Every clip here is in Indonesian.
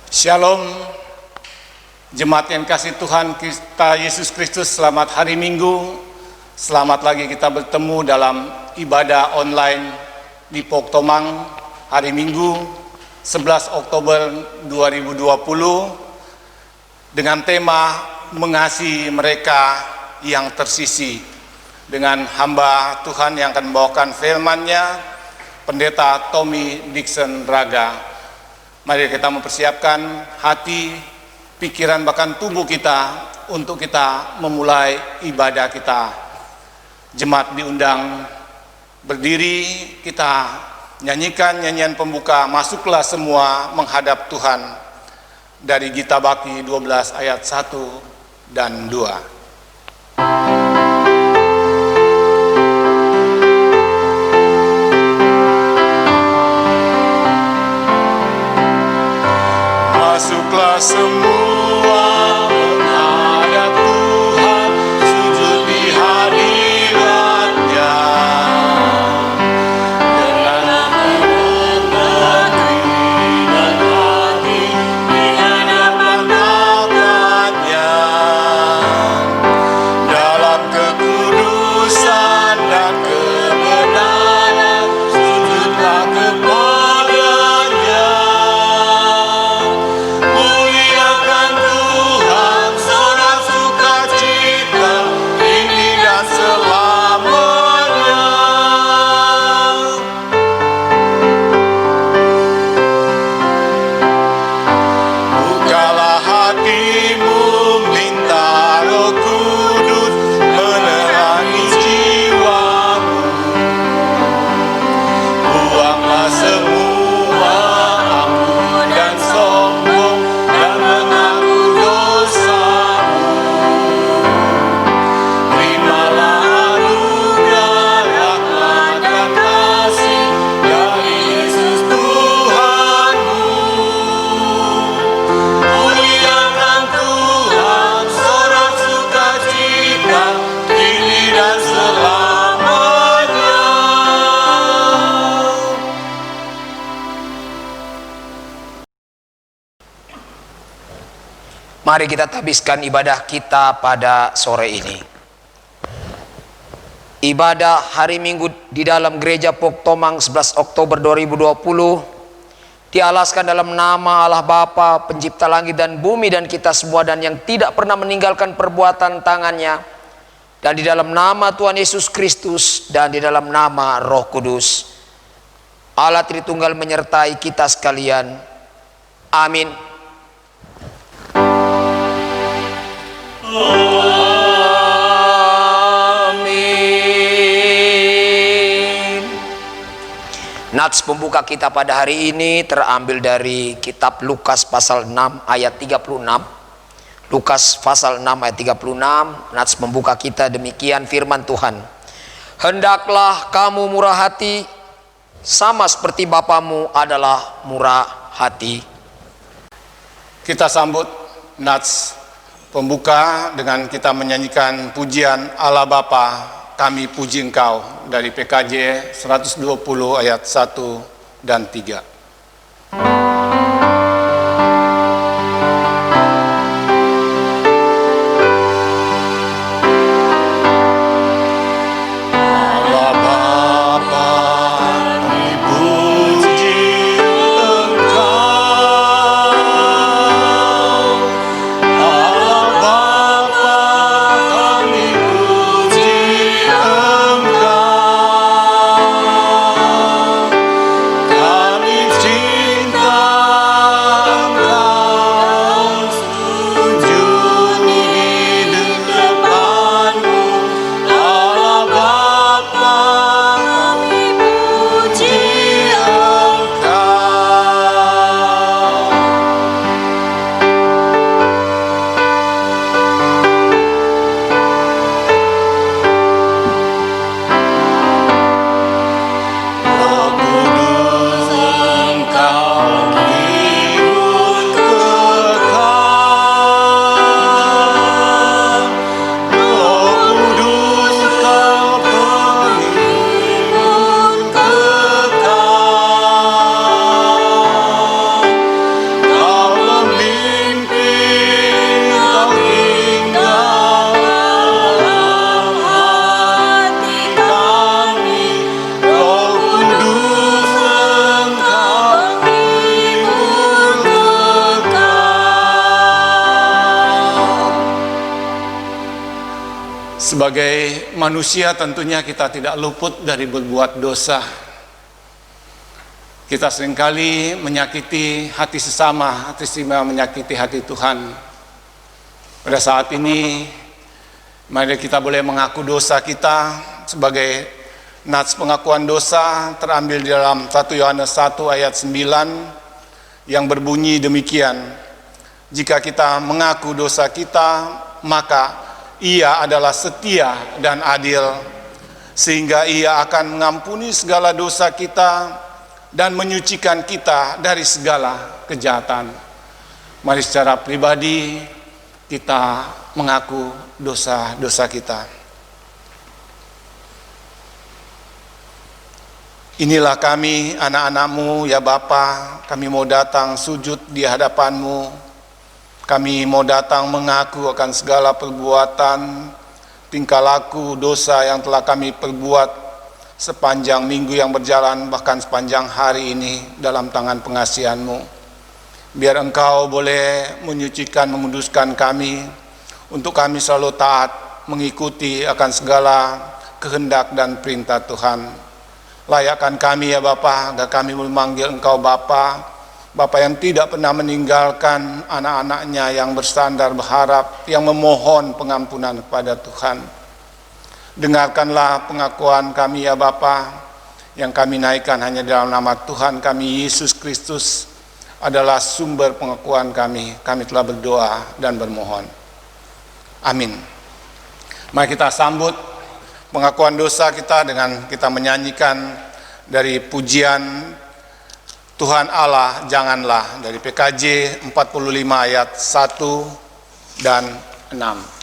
Shalom, jemaat yang kasih Tuhan kita Yesus Kristus, selamat hari Minggu. Selamat lagi kita bertemu dalam ibadah online di Pok Tomang hari Minggu 11 Oktober 2020 dengan tema mengasihi mereka yang tersisih, dengan hamba Tuhan yang akan membawakan firman-Nya, Pendeta Tommy Dixon Raga. Mari kita mempersiapkan hati, pikiran, bahkan tubuh kita untuk kita memulai ibadah kita. Jemaat diundang berdiri, kita nyanyikan nyanyian pembuka, masuklah semua menghadap Tuhan, dari Gita Baki 12 ayat 1 dan 2. Masuklah semua menghadap Tuhan, sujud di hadirat-Nya, dengan rendah diri dan hati di hadapan Bapa-Nya, dalam kekudusan dan kebenaran, sujudlah kepada Mari kita habiskan ibadah kita pada sore ini. Ibadah hari Minggu di dalam gereja Pok Tomang 11 Oktober 2020 dialaskan dalam nama Allah Bapa, pencipta langit dan bumi dan kita semua, dan yang tidak pernah meninggalkan perbuatan tangannya, dan di dalam nama Tuhan Yesus Kristus, dan di dalam nama Roh Kudus. Allah Tritunggal menyertai kita sekalian. Amin. Amin. Nats pembuka kita pada hari ini terambil dari kitab Lukas pasal 6 ayat 36. Lukas pasal 6 ayat 36. Nats pembuka kita demikian firman Tuhan. Hendaklah kamu murah hati sama seperti Bapamu adalah murah hati. Kita sambut Nats pembuka dengan kita menyanyikan pujian Allah Bapa, kami puji Engkau, dari PKJ 120 ayat 1 dan 3. Kami Sebagai manusia tentunya kita tidak luput dari berbuat dosa. Kita seringkali menyakiti hati sesama, hati sesama menyakiti hati Tuhan. Pada saat ini, mari kita boleh mengaku dosa kita sebagai nats pengakuan dosa terambil di dalam 1 Yohanes 1 ayat 9 yang berbunyi demikian. Jika kita mengaku dosa kita, maka Ia adalah setia dan adil, sehingga Ia akan mengampuni segala dosa kita dan menyucikan kita dari segala kejahatan. Mari secara pribadi kita mengaku dosa-dosa kita. Inilah kami, anak-anak-Mu, ya Bapa, kami mau datang sujud di hadapan-Mu. Kami mau datang mengaku akan segala perbuatan, tingkah laku, dosa yang telah kami perbuat sepanjang minggu yang berjalan, bahkan sepanjang hari ini dalam tangan pengasihan-Mu. Biar Engkau boleh menyucikan, menguduskan kami, untuk kami selalu taat, mengikuti akan segala kehendak dan perintah Tuhan. Layakkan kami ya Bapa, agar kami memanggil Engkau Bapa, Bapa yang tidak pernah meninggalkan anak-anaknya yang bersandar berharap, yang memohon pengampunan kepada Tuhan. Dengarkanlah pengakuan kami ya Bapa, yang kami naikkan hanya dalam nama Tuhan kami Yesus Kristus adalah sumber pengakuan kami. Kami telah berdoa dan bermohon. Amin. Mari kita sambut pengakuan dosa kita dengan kita menyanyikan dari pujian Tuhan Allah janganlah dari PKJ 45 ayat 1 dan 6.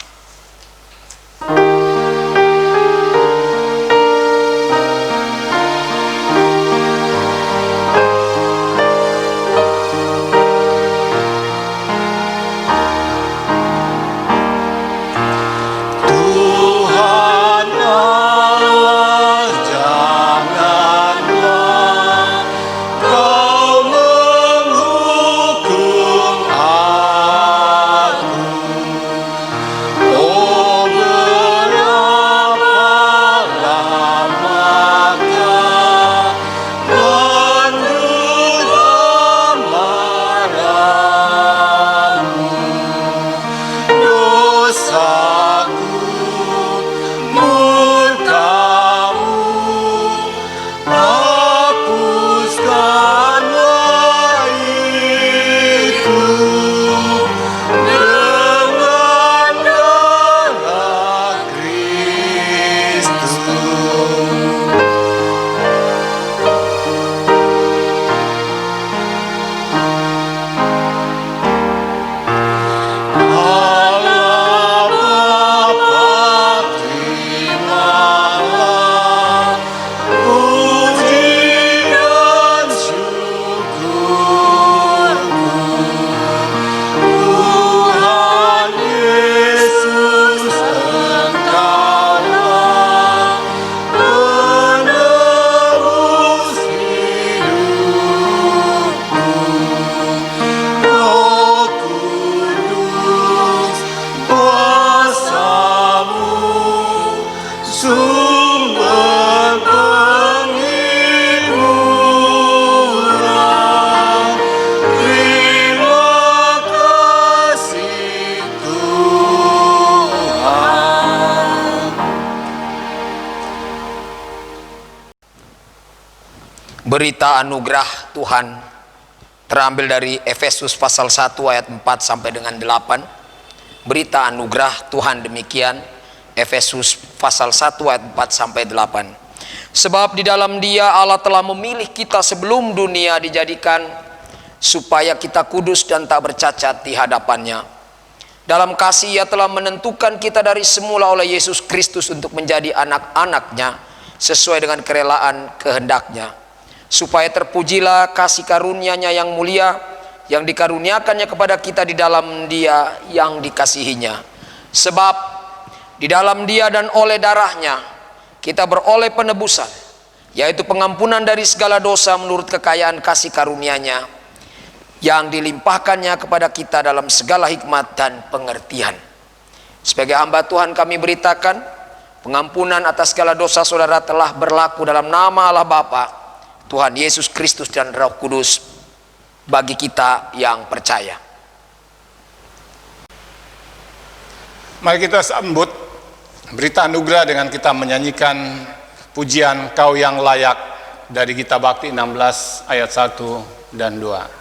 Berita anugerah Tuhan terambil dari Efesus pasal 1 ayat 4 sampai dengan 8. Berita anugerah Tuhan demikian, Efesus pasal 1 ayat 4 sampai 8. Sebab di dalam Dia Allah telah memilih kita sebelum dunia dijadikan, supaya kita kudus dan tak bercacat di hadapan-Nya. Dalam kasih Ia telah menentukan kita dari semula oleh Yesus Kristus untuk menjadi anak-anak-Nya sesuai dengan kerelaan kehendak-Nya, supaya terpujilah kasih karunia-Nya yang mulia yang dikaruniakannya kepada kita di dalam Dia yang dikasihinya. Sebab di dalam Dia dan oleh darah-Nya kita beroleh penebusan, yaitu pengampunan dari segala dosa menurut kekayaan kasih karunia-Nya yang dilimpahkannya kepada kita dalam segala hikmat dan pengertian. Sebagai hamba Tuhan kami beritakan pengampunan atas segala dosa saudara telah berlaku dalam nama Allah Bapa, Tuhan Yesus Kristus dan Roh Kudus bagi kita yang percaya. Mari kita sambut berita anugerah dengan kita menyanyikan pujian Kau yang layak dari Gita Bakti 16 ayat 1 dan 2.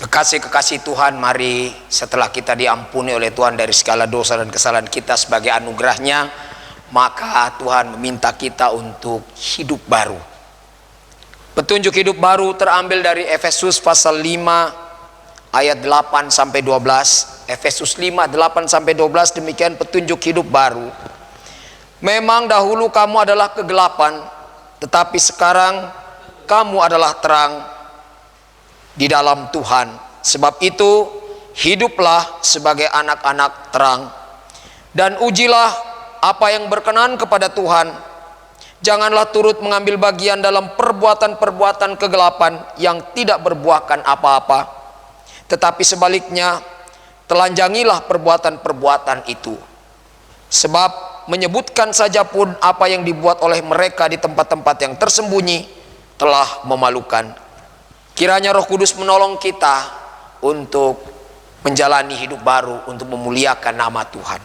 Kekasih-kekasih Tuhan, mari setelah kita diampuni oleh Tuhan dari segala dosa dan kesalahan kita sebagai anugerahnya, maka Tuhan meminta kita untuk hidup baru. Petunjuk hidup baru terambil dari Efesus pasal 5 ayat 8 sampai 12. Efesus 5 8 sampai 12, demikian petunjuk hidup baru. Memang dahulu kamu adalah kegelapan, tetapi sekarang kamu adalah terang di dalam Tuhan. Sebab itu hiduplah sebagai anak-anak terang, dan ujilah apa yang berkenan kepada Tuhan. Janganlah turut mengambil bagian dalam perbuatan-perbuatan kegelapan yang tidak berbuahkan apa-apa, tetapi sebaliknya telanjangilah perbuatan-perbuatan itu. Sebab menyebutkan saja pun apa yang dibuat oleh mereka di tempat-tempat yang tersembunyi telah memalukan. Kiranya Roh Kudus menolong kita untuk menjalani hidup baru, untuk memuliakan nama Tuhan.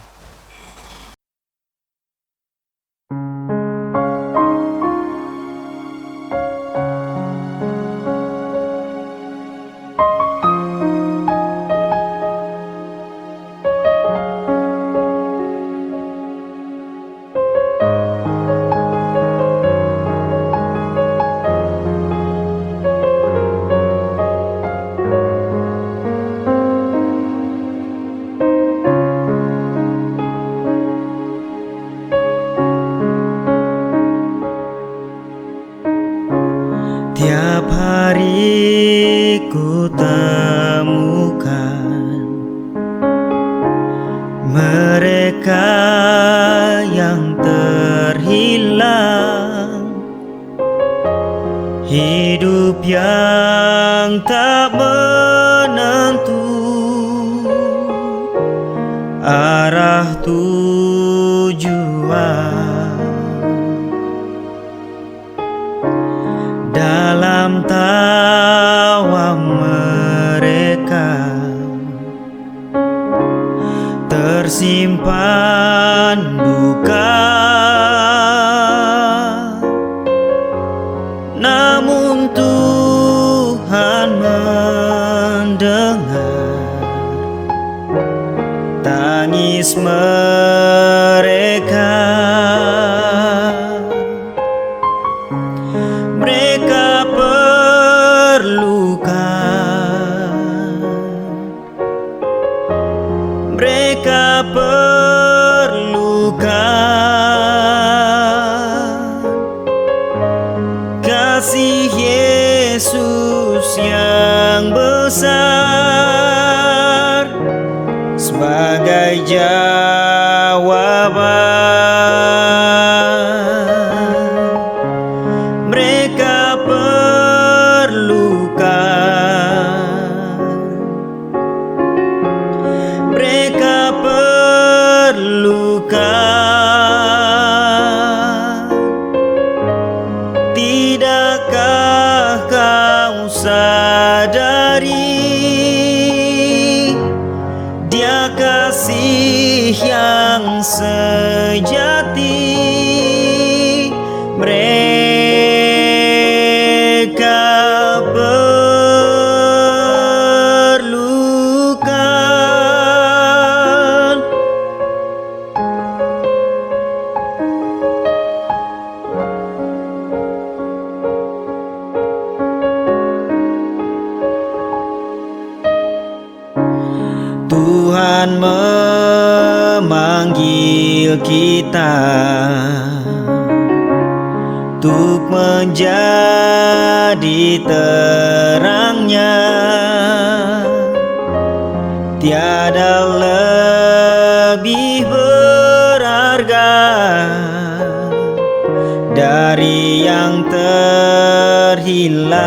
Tiap hari ku temukan mereka yang terhilang, hidup yang tak menentu, arah tujuan. Dalam tawa mereka tersimpan duka, namun Tuhan mendengar tangis mereka. Mereka perlukan mereka perlukan kasih Yesus yang besar sebagai jawaban. Mereka perlukan. Tidakkah kau sadari Dia kasih yang sejati? Mereka perlukan. Tuhan memanggil kita untuk menjadi terangnya. Tiada lebih berharga dari yang terhilang.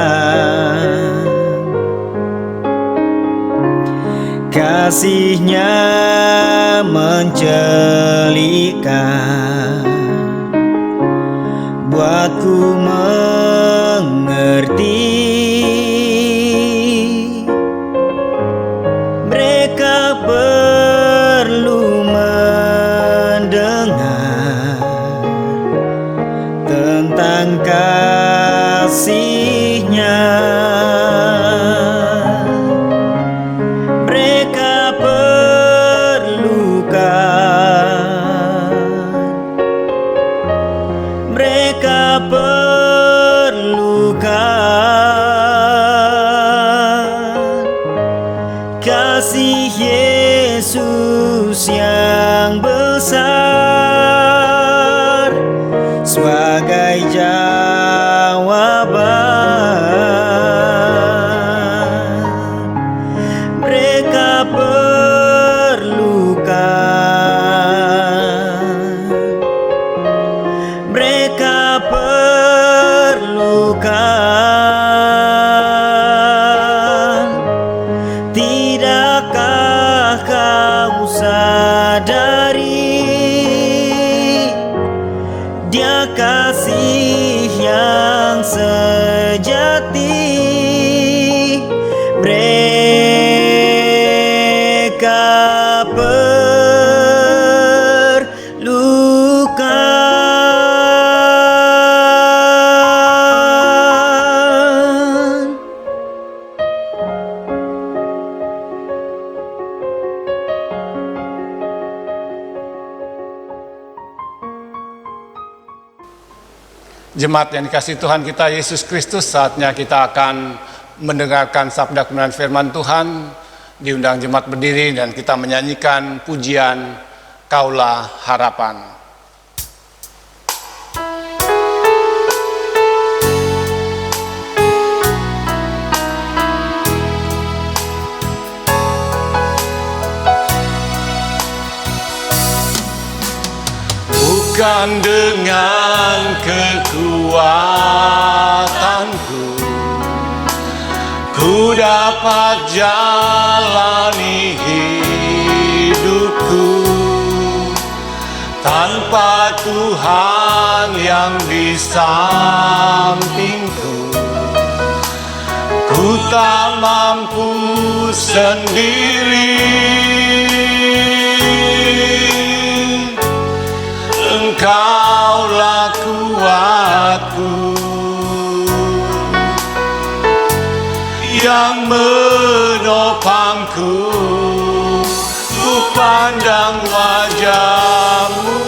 Kasih-Nya mencelikan, buatku mengerti. Mereka perlu mendengar tentang kasih-Nya. Mereka perlukan kasih Yesus yang besar sebagai jawaban. Mereka perlukan. Tidakkah kau sadari Dia kasih yang sejati? Mereka perlukan. Jemaat yang dikasihi Tuhan kita Yesus Kristus, saatnya kita akan mendengarkan sabda kebenaran firman Tuhan. Diundang jemaat berdiri dan kita menyanyikan pujian Kaulah Harapan. Bukan dengan kekuatanku ku dapat jalani hidupku, tanpa Tuhan yang di sampingku ku tak mampu sendiri. Engkaulah kuatku yang menopangku. Ku pandang wajah-Mu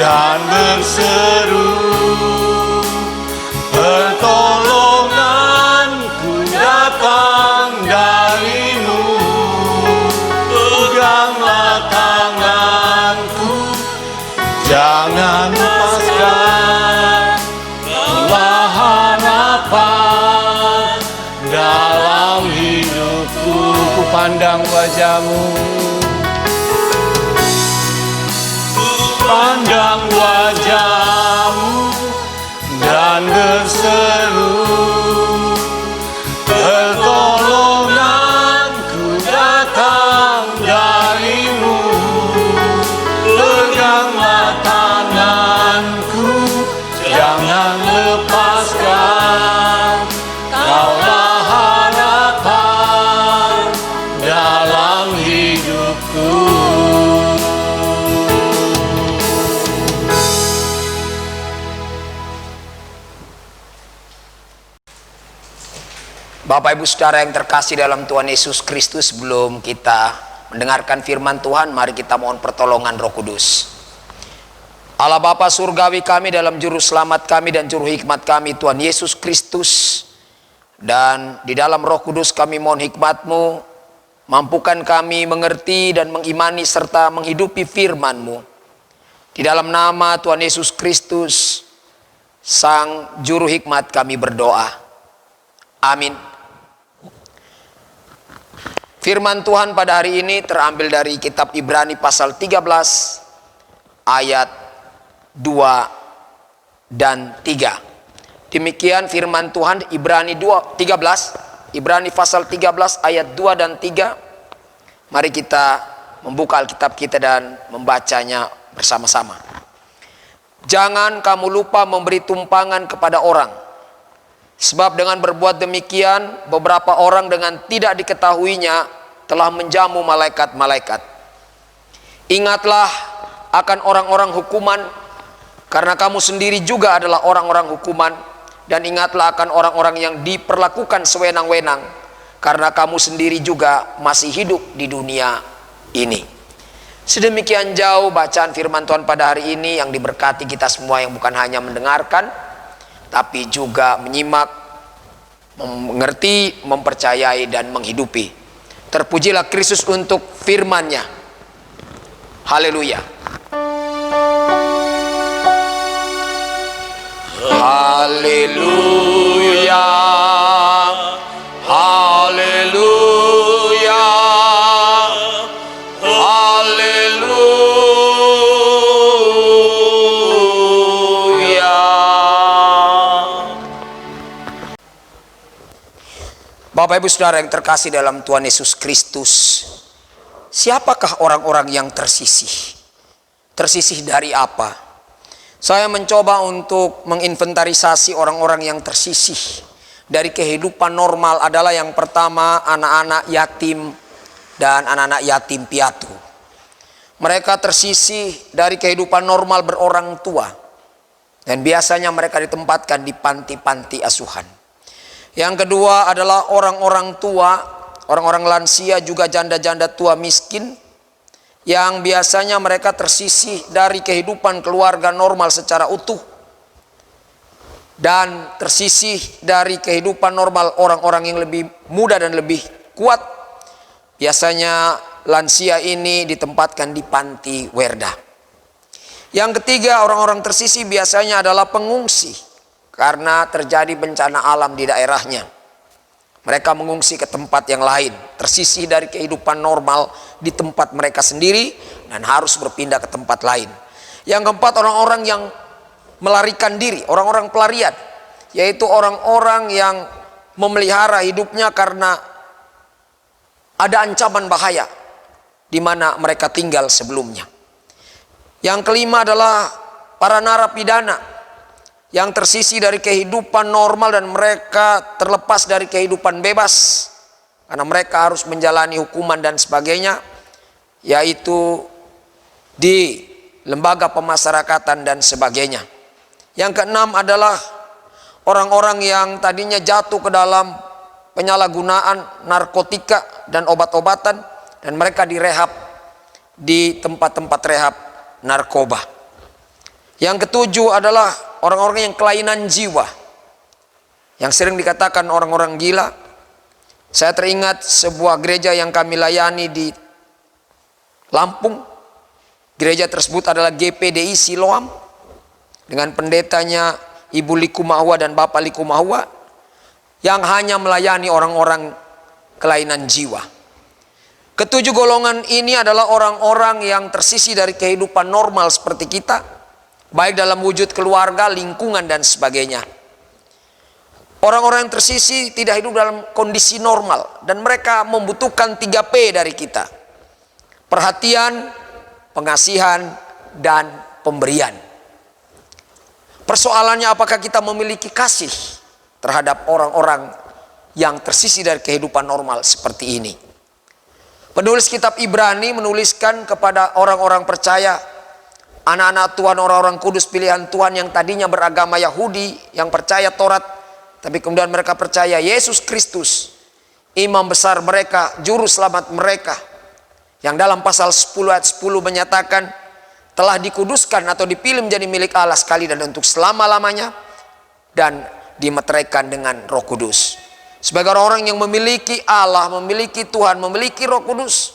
dan berseru, pertolonganku datang dari-Mu. Peganglah wajah-Mu. Pandang wajah-Mu dan berseru, pertolonganku datang dari-Mu. Peganglah tanganku, jangan lepaskan, Kaulah harapan dalam hidupku. Bapak Ibu Saudara yang terkasih dalam Tuhan Yesus Kristus, sebelum kita mendengarkan firman Tuhan, mari kita mohon pertolongan Roh Kudus. Allah Bapa surgawi kami, dalam juru selamat kami dan juru hikmat kami Tuhan Yesus Kristus, dan di dalam Roh Kudus kami mohon hikmat-Mu, mampukan kami mengerti dan mengimani serta menghidupi firman-Mu. Di dalam nama Tuhan Yesus Kristus, Sang Juru Hikmat, kami berdoa. Amin. Firman Tuhan pada hari ini terambil dari kitab Ibrani pasal 13 ayat 2 dan 3. Demikian firman Tuhan Ibrani 13, Ibrani pasal 13 ayat 2 dan 3. Mari kita membuka Alkitab kita dan membacanya bersama-sama. Jangan kamu lupa memberi tumpangan kepada orang, sebab dengan berbuat demikian beberapa orang dengan tidak diketahuinya telah menjamu malaikat-malaikat. Ingatlah akan orang-orang hukuman, karena kamu sendiri juga adalah orang-orang hukuman. Dan ingatlah akan orang-orang yang diperlakukan sewenang-wenang, karena kamu sendiri juga masih hidup di dunia ini. Sedemikian jauh bacaan firman Tuhan pada hari ini, yang diberkati kita semua yang bukan hanya mendengarkan, tapi juga menyimak, mengerti, mempercayai, dan menghidupi. Terpujilah Kristus untuk firman-Nya. Haleluya. Haleluya. Haleluya. Haleluya. Bapak Ibu Saudara yang terkasih dalam Tuhan Yesus Kristus, siapakah orang-orang yang tersisih? Tersisih dari apa? Saya mencoba untuk menginventarisasi orang-orang yang tersisih dari kehidupan normal. Adalah yang pertama, anak-anak yatim dan anak-anak yatim piatu. Mereka tersisih dari kehidupan normal berorang tua, dan biasanya mereka ditempatkan di panti-panti asuhan. Yang kedua adalah orang-orang tua, orang-orang lansia, juga janda-janda tua miskin, yang biasanya mereka tersisih dari kehidupan keluarga normal secara utuh, dan tersisih dari kehidupan normal orang-orang yang lebih muda dan lebih kuat. Biasanya lansia ini ditempatkan di panti werda. Yang ketiga, orang-orang tersisih biasanya adalah pengungsi karena terjadi bencana alam di daerahnya. Mereka mengungsi ke tempat yang lain, tersisih dari kehidupan normal di tempat mereka sendiri dan harus berpindah ke tempat lain. Yang keempat, orang-orang yang melarikan diri, orang-orang pelarian, yaitu orang-orang yang memelihara hidupnya karena ada ancaman bahaya di mana mereka tinggal sebelumnya. Yang kelima adalah para narapidana yang tersisih dari kehidupan normal dan mereka terlepas dari kehidupan bebas karena mereka harus menjalani hukuman dan sebagainya, yaitu di lembaga pemasyarakatan dan sebagainya. Yang keenam adalah orang-orang yang tadinya jatuh ke dalam penyalahgunaan narkotika dan obat-obatan, dan mereka direhab di tempat-tempat rehab narkoba. Yang ketujuh adalah orang-orang yang kelainan jiwa, yang sering dikatakan orang-orang gila. Saya teringat sebuah gereja yang kami layani di Lampung. Gereja tersebut adalah GPDI Siloam, dengan pendetanya Ibu Likumahua dan Bapak Likumahua, yang hanya melayani orang-orang kelainan jiwa. Ketujuh golongan ini adalah orang-orang yang tersisih dari kehidupan normal seperti kita, baik dalam wujud keluarga, lingkungan, dan sebagainya. Orang-orang yang tersisih tidak hidup dalam kondisi normal, dan mereka membutuhkan 3P dari kita: perhatian, pengasihan, dan pemberian. Persoalannya, apakah kita memiliki kasih terhadap orang-orang yang tersisih dari kehidupan normal seperti ini? Penulis kitab Ibrani menuliskan kepada orang-orang percaya, anak-anak Tuhan, orang-orang kudus pilihan Tuhan yang tadinya beragama Yahudi, yang percaya Taurat, tapi kemudian mereka percaya Yesus Kristus, imam besar mereka, juru selamat mereka, yang dalam pasal 10 ayat 10 menyatakan telah dikuduskan atau dipilih menjadi milik Allah sekali dan untuk selama-lamanya, dan dimeteraikan dengan Roh Kudus. Sebagai orang yang memiliki Allah, memiliki Tuhan, memiliki Roh Kudus,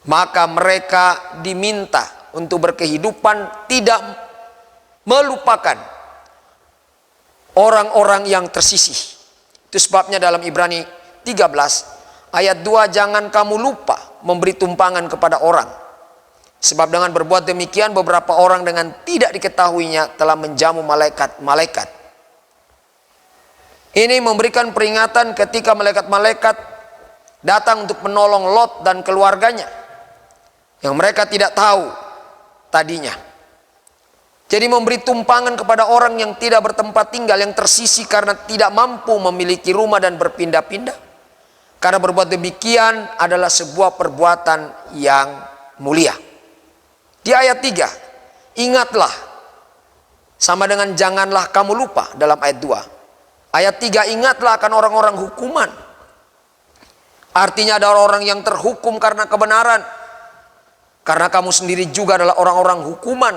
maka mereka diminta untuk berkehidupan tidak melupakan orang-orang yang tersisih. Itu sebabnya dalam Ibrani 13 ayat 2, jangan kamu lupa memberi tumpangan kepada orang, sebab dengan berbuat demikian beberapa orang dengan tidak diketahuinya telah menjamu malaikat-malaikat. Ini memberikan peringatan ketika malaikat-malaikat datang untuk menolong Lot dan keluarganya, yang mereka tidak tahu tadinya. Jadi memberi tumpangan kepada orang yang tidak bertempat tinggal, yang tersisih karena tidak mampu memiliki rumah dan berpindah-pindah. Karena berbuat demikian adalah sebuah perbuatan yang mulia. Di ayat 3, ingatlah, sama dengan janganlah kamu lupa dalam ayat 2. Ayat 3, ingatlah akan orang-orang hukuman. Artinya ada orang-orang yang terhukum karena kebenaran. Karena kamu sendiri juga adalah orang-orang hukuman.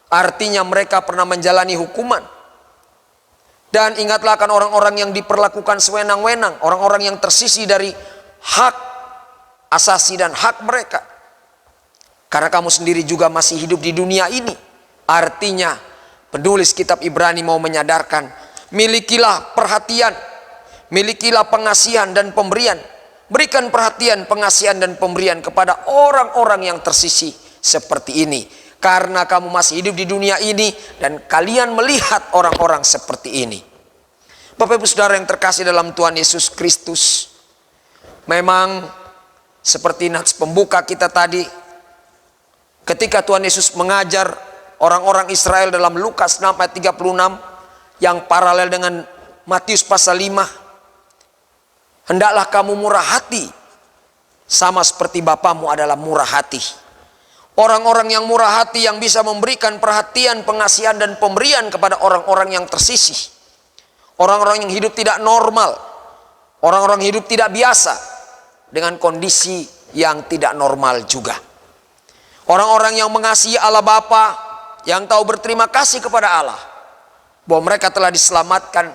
Artinya mereka pernah menjalani hukuman. Dan ingatlah akan orang-orang yang diperlakukan sewenang-wenang, orang-orang yang tersisih dari hak asasi dan hak mereka. Karena kamu sendiri juga masih hidup di dunia ini. Artinya penulis kitab Ibrani mau menyadarkan, milikilah perhatian, milikilah pengasihan dan pemberian. Berikan perhatian, pengasihan dan pemberian kepada orang-orang yang tersisih seperti ini. Karena kamu masih hidup di dunia ini dan kalian melihat orang-orang seperti ini. Bapak Ibu Saudara yang terkasih dalam Tuhan Yesus Kristus, memang seperti nats pembuka kita tadi, ketika Tuhan Yesus mengajar orang-orang Israel dalam Lukas 6 ayat 36, yang paralel dengan Matius pasal 5, hendaklah kamu murah hati sama seperti Bapamu adalah murah hati. Orang-orang yang murah hati yang bisa memberikan perhatian, pengasihan dan pemberian kepada orang-orang yang tersisih, orang-orang yang hidup tidak normal, orang-orang hidup tidak biasa dengan kondisi yang tidak normal juga. Orang-orang yang mengasihi Allah Bapa, yang tahu berterima kasih kepada Allah bahwa mereka telah diselamatkan,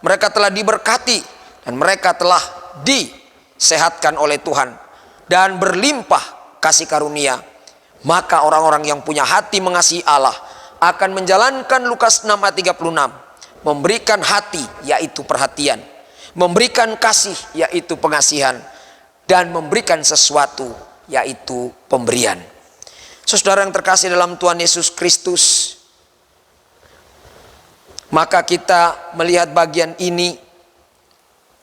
mereka telah diberkati, dan mereka telah disehatkan oleh Tuhan dan berlimpah kasih karunia. Maka orang-orang yang punya hati mengasihi Allah akan menjalankan Lukas 6 ayat 36, memberikan hati yaitu perhatian, memberikan kasih yaitu pengasihan, dan memberikan sesuatu yaitu pemberian. Saudara yang terkasih dalam Tuhan Yesus Kristus, maka kita melihat bagian ini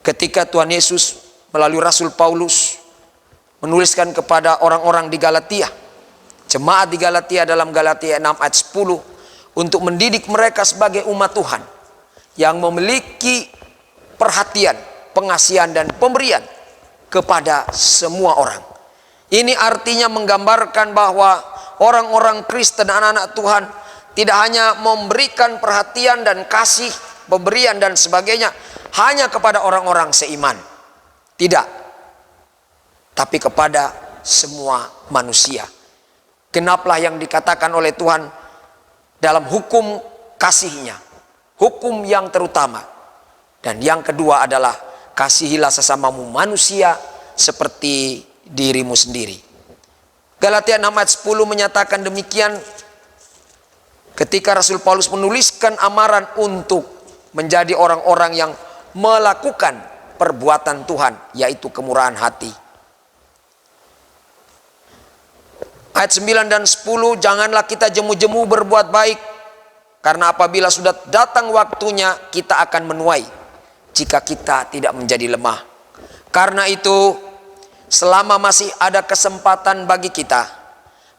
ketika Tuhan Yesus melalui Rasul Paulus menuliskan kepada orang-orang di Galatia, jemaat di Galatia dalam Galatia 6 ayat 10, untuk mendidik mereka sebagai umat Tuhan yang memiliki perhatian, pengasihan dan pemberian kepada semua orang. Ini artinya menggambarkan bahwa orang-orang Kristen, anak-anak Tuhan, tidak hanya memberikan perhatian dan kasih, pemberian dan sebagainya hanya kepada orang-orang seiman. Tidak. Tapi kepada semua manusia. Genaplah yang dikatakan oleh Tuhan dalam hukum kasihnya. Hukum yang terutama. Dan yang kedua adalah kasihilah sesamamu manusia seperti dirimu sendiri. Galatia 6 ayat 10 menyatakan demikian. Ketika Rasul Paulus menuliskan amaran untuk menjadi orang-orang yang melakukan perbuatan Tuhan, yaitu kemurahan hati. Ayat 9 dan 10, janganlah kita jemu-jemu berbuat baik, karena apabila sudah datang waktunya kita akan menuai jika kita tidak menjadi lemah. Karena itu, selama masih ada kesempatan bagi kita,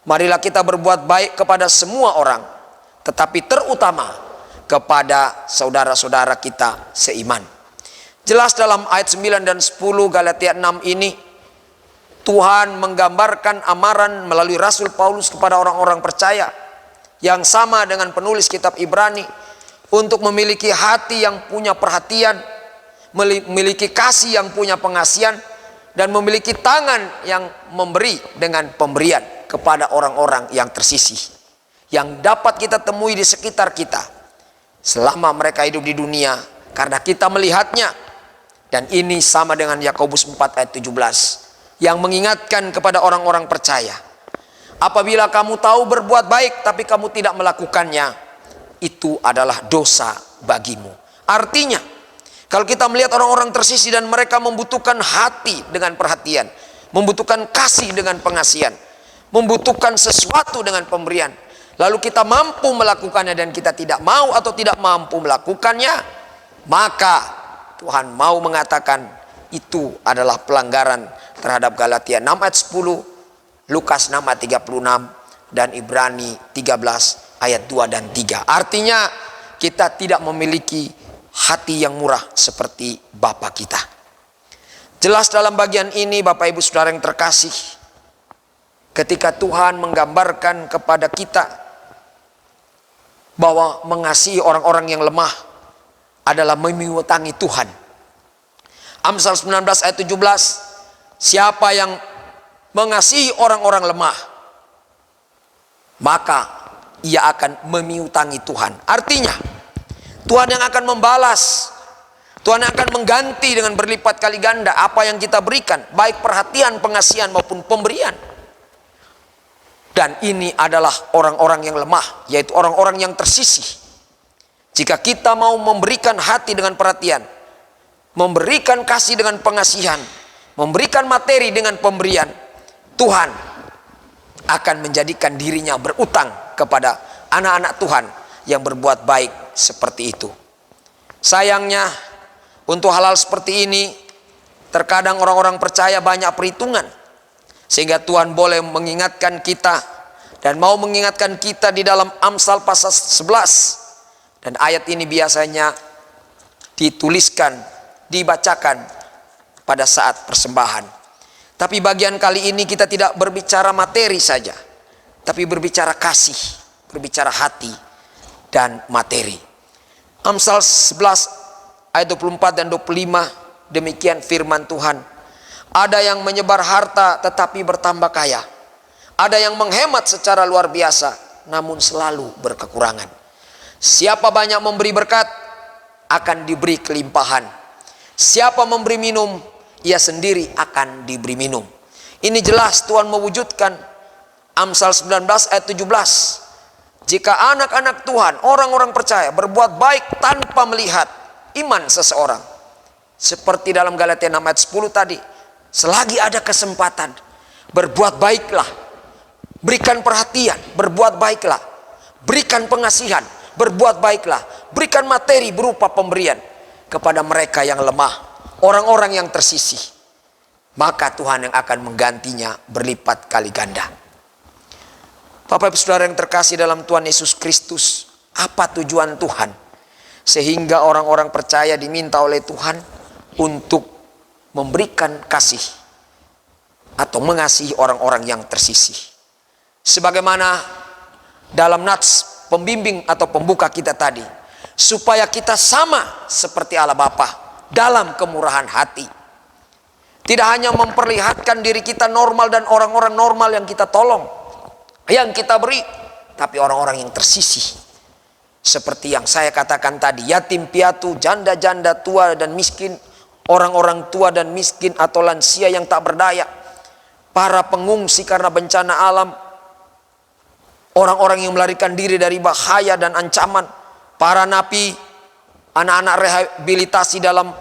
marilah kita berbuat baik kepada semua orang, tetapi terutama kepada saudara-saudara kita seiman. Jelas dalam ayat 9 dan 10 Galatia 6 ini, Tuhan menggambarkan amaran melalui Rasul Paulus kepada orang-orang percaya yang sama dengan penulis kitab Ibrani untuk memiliki hati yang punya perhatian, memiliki kasih yang punya pengasihan, dan memiliki tangan yang memberi dengan pemberian kepada orang-orang yang tersisih, yang dapat kita temui di sekitar kita selama mereka hidup di dunia, karena kita melihatnya. Dan ini sama dengan Yakobus 4 ayat 17 yang mengingatkan kepada orang-orang percaya, apabila kamu tahu berbuat baik tapi kamu tidak melakukannya, itu adalah dosa bagimu. Artinya, kalau kita melihat orang-orang tersisih dan mereka membutuhkan hati dengan perhatian, membutuhkan kasih dengan pengasihan, membutuhkan sesuatu dengan pemberian, lalu kita mampu melakukannya dan kita tidak mau atau tidak mampu melakukannya, maka Tuhan mau mengatakan itu adalah pelanggaran terhadap Galatia 6 ayat 10, Lukas 6 ayat 36, dan Ibrani 13 ayat 2 dan 3. Artinya kita tidak memiliki hati yang murah seperti Bapa kita. Jelas dalam bagian ini Bapak Ibu Saudara yang terkasih, ketika Tuhan menggambarkan kepada kita bahwa mengasihi orang-orang yang lemah adalah memiutangi Tuhan. Amsal 19 ayat 17, siapa yang mengasihi orang-orang lemah, maka ia akan memiutangi Tuhan. Artinya, Tuhan yang akan membalas, Tuhan yang akan mengganti dengan berlipat kali ganda apa yang kita berikan, baik perhatian, pengasihan maupun pemberian. Dan ini adalah orang-orang yang lemah, yaitu orang-orang yang tersisih. Jika kita mau memberikan hati dengan perhatian, memberikan kasih dengan pengasihan, memberikan materi dengan pemberian, Tuhan akan menjadikan dirinya berutang kepada anak-anak Tuhan yang berbuat baik seperti itu. Sayangnya, untuk hal-hal seperti ini, terkadang orang-orang percaya banyak perhitungan, sehingga Tuhan boleh mengingatkan kita dan mau mengingatkan kita di dalam Amsal pasal 11. Dan ayat ini biasanya dituliskan, dibacakan pada saat persembahan. Tapi bagian kali ini kita tidak berbicara materi saja, tapi berbicara kasih, berbicara hati dan materi. Amsal 11 ayat 24 dan 25, demikian firman Tuhan. Ada yang menyebar harta tetapi bertambah kaya. Ada yang menghemat secara luar biasa namun selalu berkekurangan. Siapa banyak memberi berkat akan diberi kelimpahan. Siapa memberi minum, ia sendiri akan diberi minum. Ini jelas Tuhan mewujudkan Amsal 19 ayat 17. Jika anak-anak Tuhan, orang-orang percaya berbuat baik tanpa melihat iman seseorang, seperti dalam Galatia 6 ayat 10 tadi, selagi ada kesempatan, berbuat baiklah, berikan perhatian, berbuat baiklah, berikan pengasihan, berbuat baiklah, berikan materi berupa pemberian kepada mereka yang lemah, orang-orang yang tersisih, maka Tuhan yang akan menggantinya berlipat kali ganda. Bapak Ibu Saudara yang terkasih dalam Tuhan Yesus Kristus, apa tujuan Tuhan sehingga orang-orang percaya diminta oleh Tuhan untuk memberikan kasih atau mengasihi orang-orang yang tersisih? Sebagaimana dalam nats pembimbing atau pembuka kita tadi, supaya kita sama seperti Allah Bapa dalam kemurahan hati. Tidak hanya memperlihatkan diri kita normal dan orang-orang normal yang kita tolong, yang kita beri, tapi orang-orang yang tersisih. Seperti yang saya katakan tadi, yatim piatu, janda-janda, tua dan miskin, orang-orang tua dan miskin atau lansia yang tak berdaya, para pengungsi karena bencana alam, orang-orang yang melarikan diri dari bahaya dan ancaman, para napi, anak-anak rehabilitasi dalam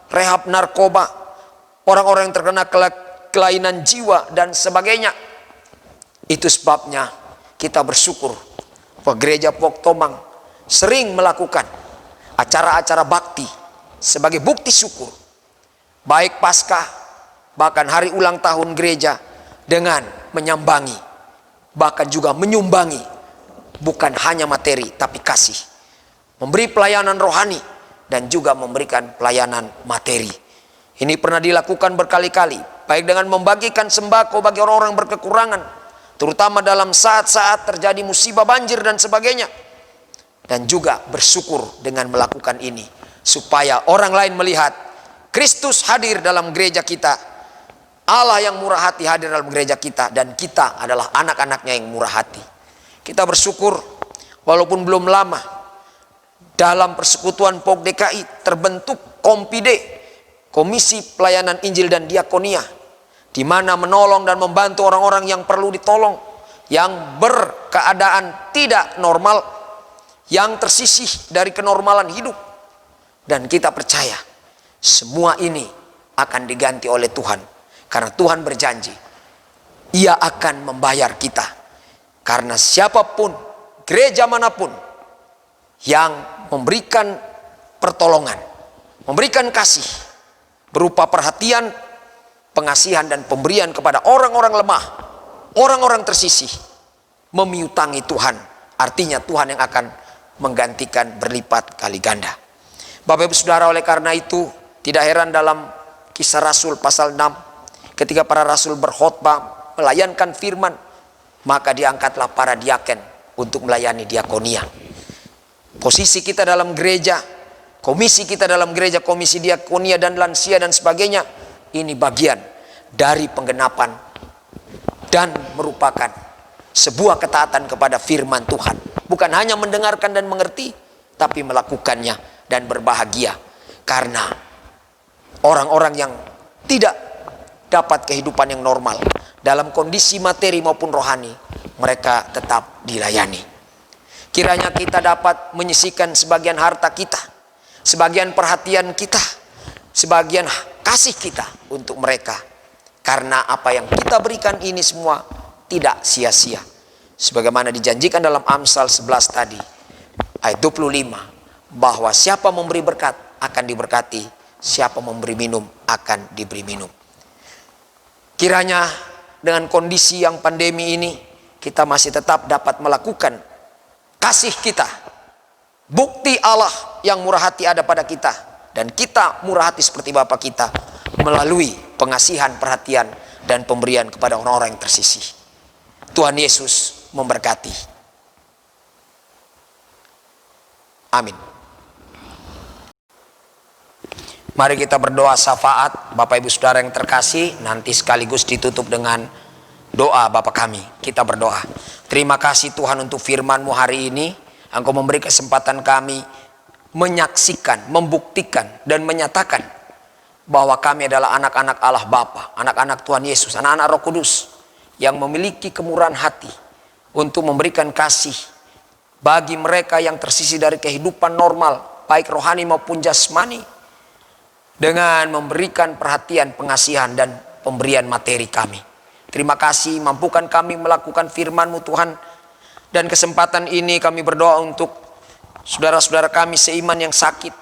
rehab narkoba, orang-orang yang terkena kelainan jiwa dan sebagainya. Itu sebabnya kita bersyukur bahwa Gereja Pok Tomang sering melakukan acara-acara bakti sebagai bukti syukur, baik Paskah, bahkan hari ulang tahun gereja, dengan menyambangi, bahkan juga menyumbangi, bukan hanya materi tapi kasih, memberi pelayanan rohani dan juga memberikan pelayanan materi. Ini pernah dilakukan berkali-kali, baik dengan membagikan sembako bagi orang-orang berkekurangan, terutama dalam saat-saat terjadi musibah banjir dan sebagainya, dan juga bersyukur dengan melakukan ini supaya orang lain melihat Kristus hadir dalam gereja kita, Allah yang murah hati hadir dalam gereja kita, dan kita adalah anak-anaknya yang murah hati. Kita bersyukur walaupun belum lama dalam persekutuan Pok DKI terbentuk Kompide, Komisi Pelayanan Injil dan Diakonia, di mana menolong dan membantu orang-orang yang perlu ditolong, yang berkeadaan tidak normal, yang tersisih dari kenormalan hidup. Dan kita percaya semua ini akan diganti oleh Tuhan, karena Tuhan berjanji Ia akan membayar kita. Karena siapapun, gereja manapun yang memberikan pertolongan, memberikan kasih berupa perhatian, pengasihan dan pemberian kepada orang-orang lemah, orang-orang tersisih, memiutangi Tuhan, artinya Tuhan yang akan menggantikan berlipat kali ganda. Bapak Ibu Saudara, oleh karena itu tidak heran dalam Kisah Rasul pasal 6, ketika para rasul berkhotbah melayankan firman, maka diangkatlah para diaken untuk melayani diakonia. Posisi kita dalam gereja, komisi kita dalam gereja, komisi diakonia dan lansia dan sebagainya, ini bagian dari penggenapan dan merupakan sebuah ketaatan kepada firman Tuhan. Bukan hanya mendengarkan dan mengerti, tapi melakukannya dan berbahagia. Karena orang-orang yang tidak dapat kehidupan yang normal, dalam kondisi materi maupun rohani, mereka tetap dilayani. Kiranya kita dapat menyisihkan sebagian harta kita, sebagian perhatian kita, sebagian kasih kita untuk mereka. Karena apa yang kita berikan ini semua tidak sia-sia. Sebagaimana dijanjikan dalam Amsal 11 tadi, ayat 25, bahwa siapa memberi berkat akan diberkati, siapa memberi minum akan diberi minum. Kiranya dengan kondisi yang pandemi ini, kita masih tetap dapat melakukan kasih kita, bukti Allah yang murah hati ada pada kita, dan kita murah hati seperti Bapa kita melalui pengasihan, perhatian dan pemberian kepada orang-orang yang tersisih. Tuhan Yesus memberkati. Amin. Mari kita berdoa syafaat. Bapak Ibu Saudara yang terkasih, nanti sekaligus ditutup dengan doa Bapa kami. Kita berdoa. Terima kasih Tuhan untuk firman-Mu hari ini. Engkau memberi kesempatan kami menyaksikan, membuktikan dan menyatakan bahwa kami adalah anak-anak Allah Bapa, anak-anak Tuhan Yesus, anak-anak Roh Kudus yang memiliki kemurahan hati untuk memberikan kasih bagi mereka yang tersisih dari kehidupan normal, baik rohani maupun jasmani, dengan memberikan perhatian, pengasihan dan pemberian materi kami. Terima kasih, mampukan kami melakukan firman-Mu Tuhan. Dan kesempatan ini kami berdoa untuk saudara-saudara kami seiman yang sakit,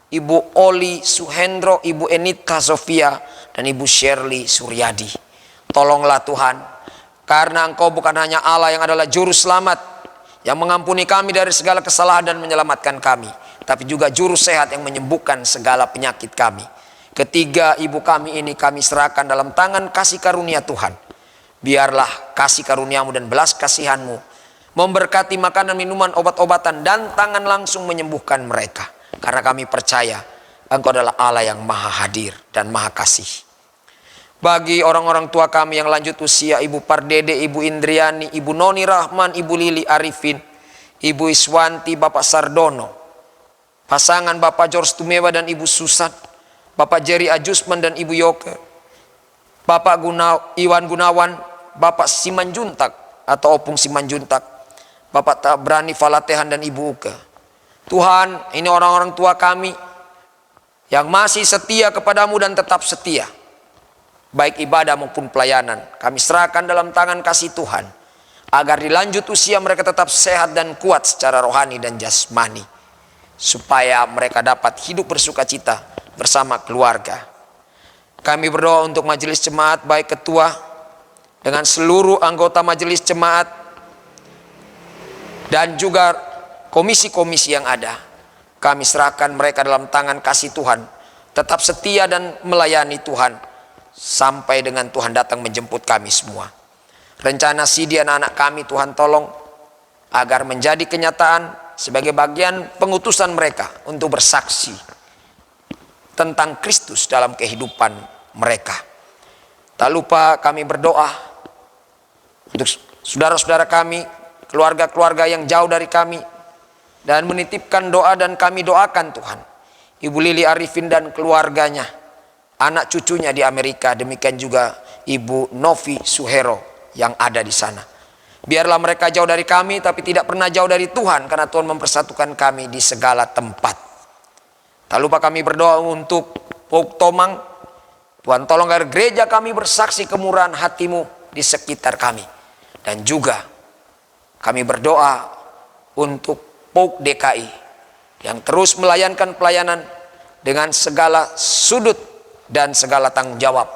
Ibu Oli Suhendro, Ibu Enita Sofia, dan Ibu Shirley Suryadi. Tolonglah Tuhan, karena Engkau bukan hanya Allah yang adalah juru selamat, yang mengampuni kami dari segala kesalahan dan menyelamatkan kami, tapi juga juru sehat yang menyembuhkan segala penyakit kami. Ketiga ibu kami ini kami serahkan dalam tangan kasih karunia Tuhan. Biarlah kasih karuniamu dan belas kasihanmu memberkati makanan, minuman, obat-obatan, dan tangan langsung menyembuhkan mereka. Karena kami percaya Engkau adalah Allah yang maha hadir dan maha kasih. Bagi orang-orang tua kami yang lanjut usia, Ibu Pardede, Ibu Indriani, Ibu Noni Rahman, Ibu Lili Arifin, Ibu Iswanti, Bapak Sardono, pasangan Bapak George Tumewa dan Ibu Susan, Bapak Jerry Ajusman dan Ibu Yoke, Bapak Iwan Gunawan, Bapak Simanjuntak atau Opung Simanjuntak, Bapak Tabrani Falatehan dan Ibu Uke. Tuhan, ini orang-orang tua kami yang masih setia kepadamu dan tetap setia. baik ibadah maupun pelayanan, kami serahkan dalam tangan kasih Tuhan, agar dilanjut usia mereka tetap sehat dan kuat secara rohani dan jasmani, supaya mereka dapat hidup bersukacita bersama keluarga. Kami berdoa untuk majelis jemaat, baik ketua dengan seluruh anggota majelis jemaat dan juga komisi-komisi yang ada. Kami serahkan mereka dalam tangan kasih Tuhan, tetap setia dan melayani Tuhan sampai dengan Tuhan datang menjemput kami semua. Rencana sidi anak-anak kami Tuhan tolong agar menjadi kenyataan sebagai bagian pengutusan mereka untuk bersaksi tentang Kristus dalam kehidupan mereka. Tak lupa kami berdoa untuk saudara-saudara kami, keluarga-keluarga yang jauh dari kami, dan menitipkan doa dan kami doakan Tuhan Ibu Lili Arifin dan keluarganya, anak cucunya di Amerika, demikian juga Ibu Novi Suhero yang ada di sana. Biarlah mereka jauh dari kami tapi tidak pernah jauh dari Tuhan, karena Tuhan mempersatukan kami di segala tempat. Tak lupa kami berdoa untuk Pouk Tomang. Tuhan tolong agar gereja kami bersaksi kemurahan hati-Mu di sekitar kami. Dan juga kami berdoa untuk Pouk DKI yang terus melayankan pelayanan dengan segala sudut dan segala tanggung jawab.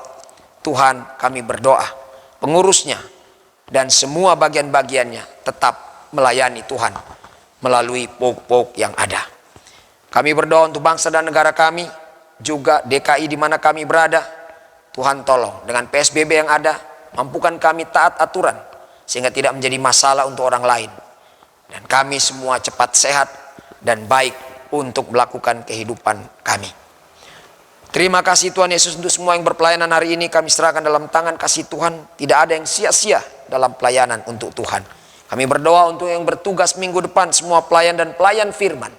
Tuhan, kami berdoa pengurusnya dan semua bagian-bagiannya tetap melayani Tuhan melalui Pouk-Pouk yang ada. Kami berdoa untuk bangsa dan negara kami, juga DKI di mana kami berada. Tuhan tolong dengan PSBB yang ada, mampukan kami taat aturan sehingga tidak menjadi masalah untuk orang lain. Dan kami semua cepat sehat dan baik untuk melakukan kehidupan kami. Terima kasih Tuhan Yesus untuk semua yang berpelayanan hari ini. Kami serahkan dalam tangan kasih Tuhan. Tidak ada yang sia-sia dalam pelayanan untuk Tuhan. Kami berdoa untuk yang bertugas minggu depan, semua pelayan dan pelayan firman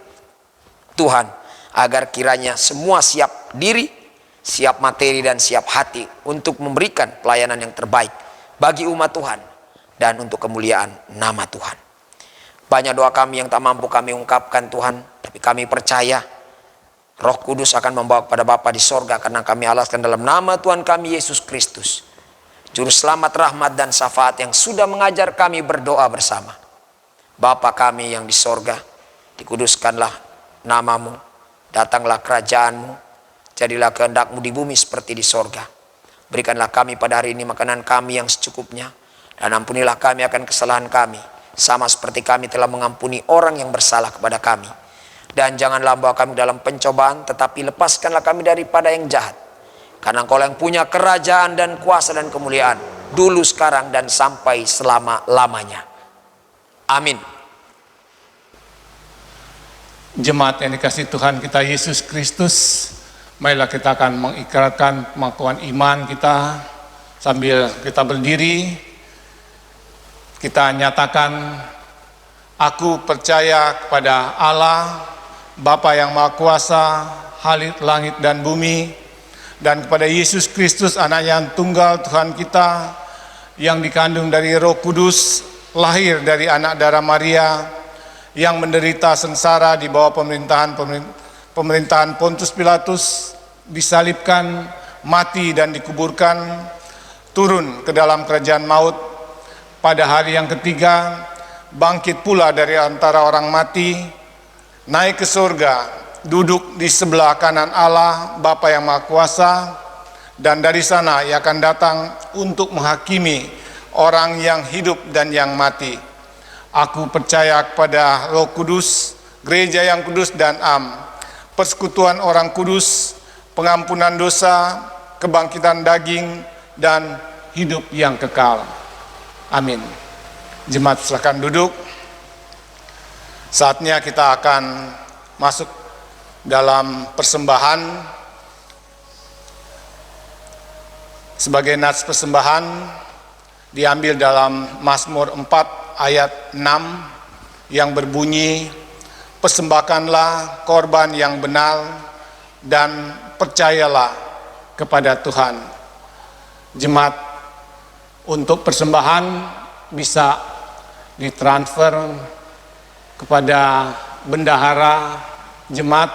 Tuhan, agar kiranya semua siap diri, siap materi dan siap hati untuk memberikan pelayanan yang terbaik bagi umat Tuhan dan untuk kemuliaan nama Tuhan. Banyak doa kami yang tak mampu kami ungkapkan Tuhan, tapi kami percaya Roh Kudus akan membawa kepada Bapa di sorga, karena kami alaskan dalam nama Tuhan kami Yesus Kristus, Juru Selamat, rahmat dan syafaat, yang sudah mengajar kami berdoa bersama. Bapa kami yang di sorga, dikuduskanlah nama-Mu, datanglah kerajaan-Mu, jadilah kehendak-Mu di bumi seperti di sorga. Berikanlah kami pada hari ini makanan kami yang secukupnya, dan ampunilah kami akan kesalahan kami, sama seperti kami telah mengampuni orang yang bersalah kepada kami. Dan janganlah bawa kami dalam pencobaan, tetapi lepaskanlah kami daripada yang jahat. Karena Engkau yang punya kerajaan dan kuasa dan kemuliaan, dulu, sekarang, dan sampai selama-lamanya. Amin. Jemaat yang dikasihi Tuhan kita Yesus Kristus, marilah kita akan mengikrarkan pengakuan iman kita sambil kita berdiri. Kita nyatakan, aku percaya kepada Allah, Bapa yang Maha Kuasa, Khalik langit dan bumi, dan kepada Yesus Kristus, Anaknya yang tunggal Tuhan kita, yang dikandung dari Roh Kudus, lahir dari anak darah Maria, yang menderita sengsara di bawah pemerintahan Pontius Pilatus, disalibkan, mati dan dikuburkan, turun ke dalam kerajaan maut, pada hari yang ketiga bangkit pula dari antara orang mati, naik ke surga, duduk di sebelah kanan Allah Bapa yang Maha Kuasa, dan dari sana Ia akan datang untuk menghakimi orang yang hidup dan yang mati. Aku percaya kepada Roh Kudus, gereja yang kudus dan am, persekutuan orang kudus, pengampunan dosa, kebangkitan daging, dan hidup yang kekal. Amin. Jemaat silakan duduk. Saatnya kita akan masuk dalam persembahan. Sebagai nats persembahan diambil dalam Mazmur 4 ayat 6 yang berbunyi, persembahkanlah korban yang benar dan percayalah kepada Tuhan. Jemaat, untuk persembahan bisa ditransfer kepada bendahara jemaat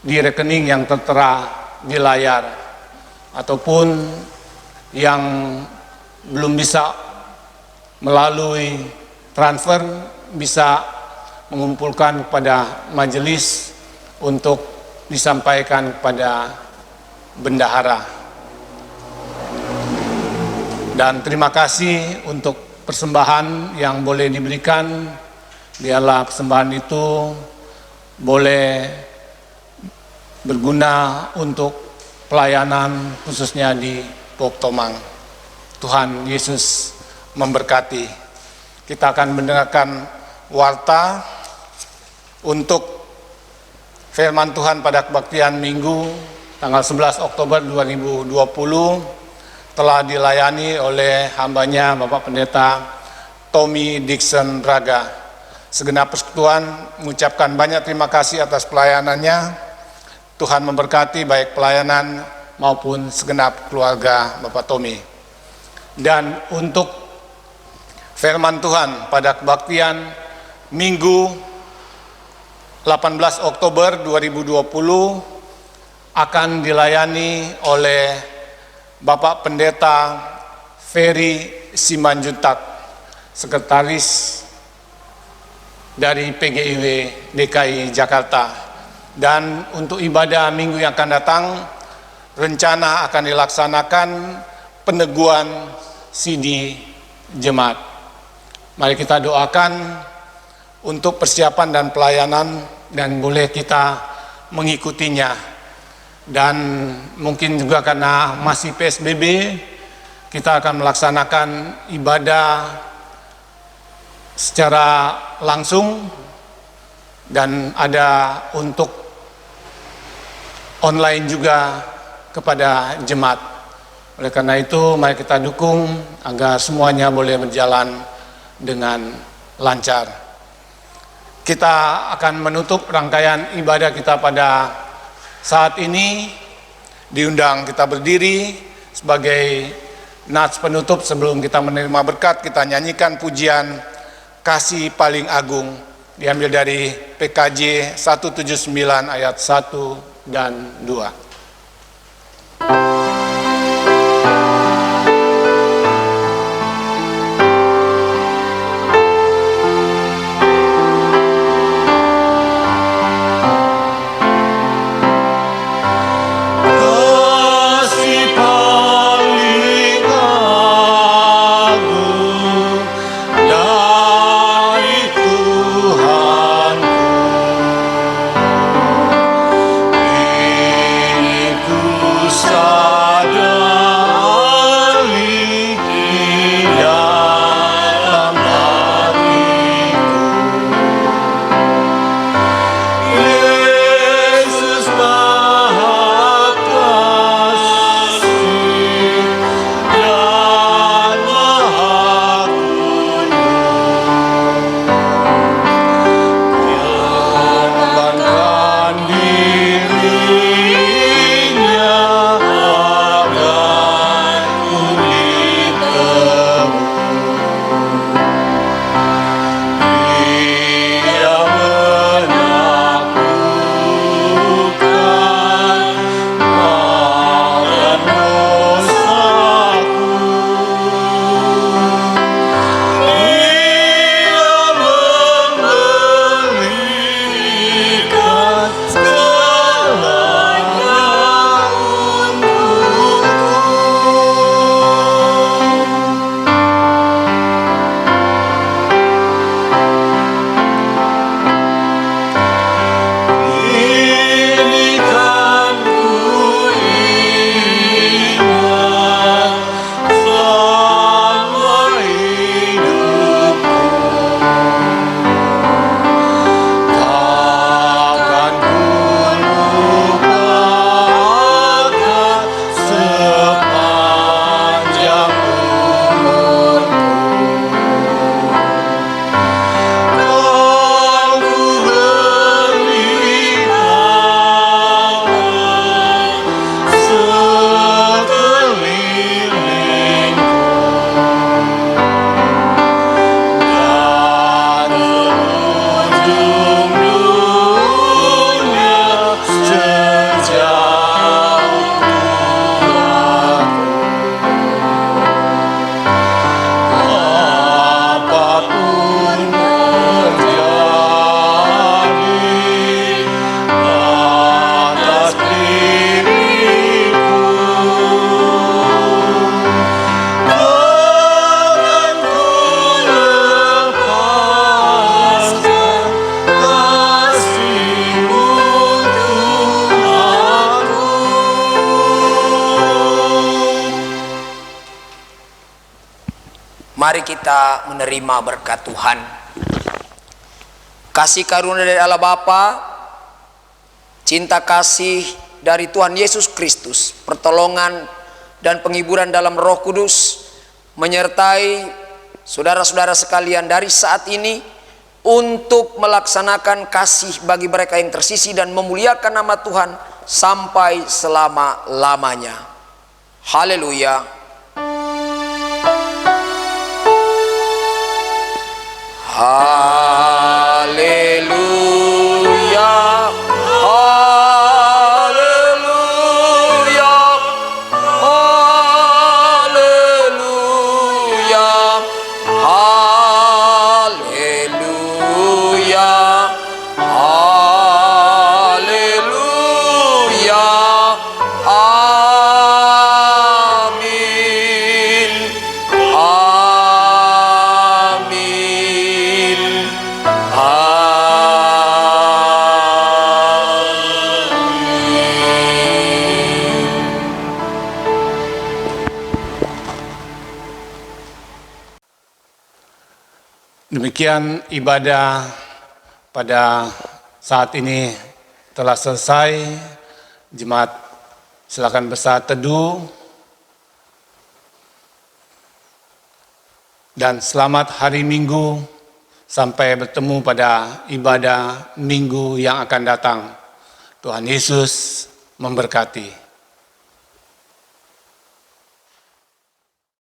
di rekening yang tertera di layar. ataupun yang belum bisa melalui transfer bisa mengumpulkan kepada majelis untuk disampaikan kepada bendahara. Dan terima kasih untuk persembahan yang boleh diberikan. Biarlah persembahan itu boleh berguna untuk pelayanan khususnya di Pok Tomang. Tuhan Yesus memberkati. Kita akan mendengarkan warta untuk firman Tuhan pada kebaktian Minggu tanggal 11 Oktober 2020 telah dilayani oleh hambanya Bapak Pendeta Tommy Dixon Raga. Segenap persekutuan mengucapkan banyak terima kasih atas pelayanannya. Tuhan memberkati baik pelayanan maupun segenap keluarga Bapak Tommy. Dan untuk firman Tuhan pada kebaktian Minggu 18 Oktober 2020 akan dilayani oleh Bapak Pendeta Ferry Simanjuntak, Sekretaris dari PGIW DKI Jakarta. Dan untuk ibadah minggu yang akan datang, rencana akan dilaksanakan peneguhan CD Jemaat. Mari kita doakan untuk persiapan dan pelayanan, dan boleh kita mengikutinya. Dan mungkin juga karena masih PSBB, kita akan melaksanakan ibadah secara langsung dan ada untuk online juga kepada jemaat. Oleh karena itu, mari kita dukung agar semuanya boleh berjalan dengan lancar. Kita akan menutup rangkaian ibadah kita pada saat ini. Diundang kita berdiri sebagai nats penutup. Sebelum kita menerima berkat, kita nyanyikan pujian Kasih Paling Agung, diambil dari PKJ 179 ayat 1 dan 2. Mari kita menerima berkat Tuhan. Kasih karunia dari Allah Bapa, cinta kasih dari Tuhan Yesus Kristus, pertolongan dan penghiburan dalam Roh Kudus menyertai saudara-saudara sekalian dari saat ini untuk melaksanakan kasih bagi mereka yang tersisih dan memuliakan nama Tuhan sampai selama-lamanya. Haleluya. Haleluya. Haleluya. Haleluya. Haleluya. Haleluya. Amin. Amin. Demikian ibadah pada saat ini telah selesai. Jemaat silakan bersaat teduh. Dan selamat hari Minggu, sampai bertemu pada ibadah Minggu yang akan datang. Tuhan Yesus memberkati.